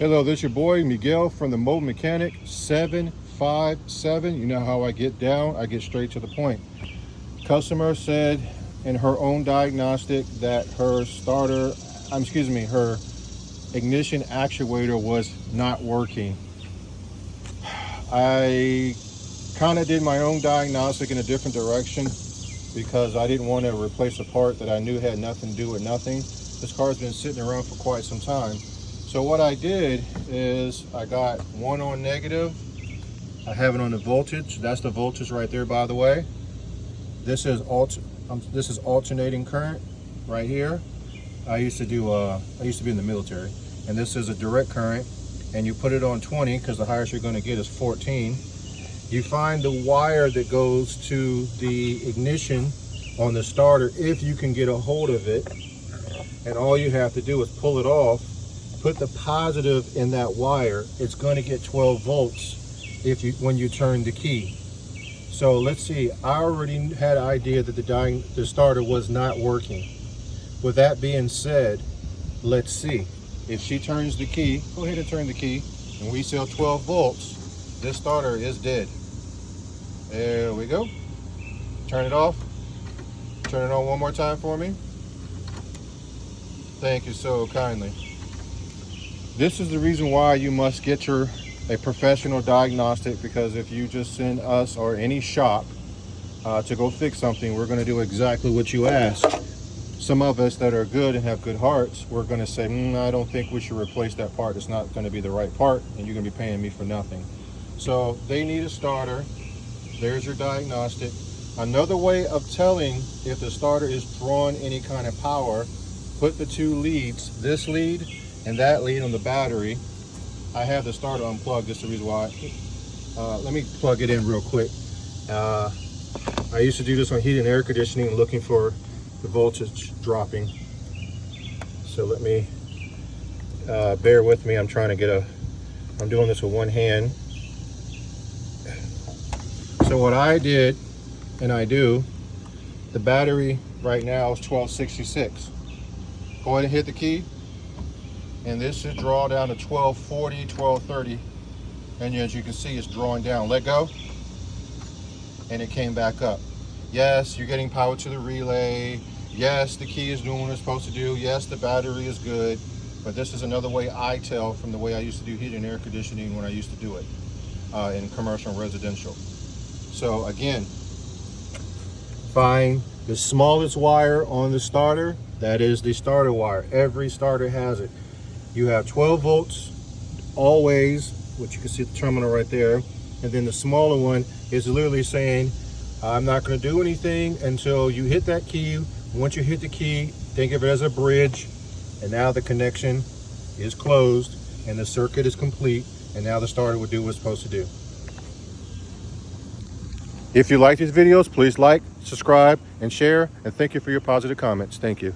Hello, this is your boy Miguel from the Mobile Mechanic 757. You know how I get down, I get straight to the point. Customer said in her own diagnostic that her her ignition actuator was not working. I kind of did my own diagnostic in a different direction because I didn't want to replace a part that I knew had nothing to do with nothing. This car's been sitting around for quite some time. So what I did is I got one on negative. I have it on the voltage. That's the voltage right there, by the way. This is alternating current right here. I used to be in the military, and this is a direct current. And you put it on 20 because the highest you're going to get is 14. You find the wire that goes to the ignition on the starter if you can get a hold of it, and all you have to do is pull it off. Put the positive in that wire. It's going to get 12 volts when you turn the key. So let's see. I already had an idea that the starter was not working. With that being said, let's see. If she turns the key, go ahead and turn the key, and we sell 12 volts, this starter is dead. There we go. Turn it off. Turn it on one more time for me. Thank you so kindly. This is the reason why you must get a professional diagnostic, because if you just send us or any shop to go fix something, we're going to do exactly what you ask. Some of us that are good and have good hearts, we're going to say, I don't think we should replace that part. It's not going to be the right part, and you're going to be paying me for nothing. So they need a starter. There's your diagnostic. Another way of telling if the starter is drawing any kind of power, put the two leads, this lead and that lead, on the battery. I have the starter unplugged. This is the reason why. Let me plug it in real quick. I used to do this on heat and air conditioning, looking for the voltage dropping. So let me bear with me. I'm doing this with one hand. So what I did, and I do, the battery right now is 1266. Go ahead and hit the key, and this should draw down to 1240, 1230. And as you can see, it's drawing down. Let go, and it came back up. Yes, you're getting power to the relay. Yes, the key is doing what it's supposed to do. Yes, the battery is good. But this is another way I tell from the way I used to do heat and air conditioning when I used to do it in commercial and residential. So again, find the smallest wire on the starter. That is the starter wire. Every starter has it. You have 12 volts always, which you can see the terminal right there. And then the smaller one is literally saying, I'm not going to do anything until you hit that key. Once you hit the key, think of it as a bridge. And now the connection is closed and the circuit is complete. And now the starter will do what it's supposed to do. If you like these videos, please like, subscribe, and share. And thank you for your positive comments. Thank you.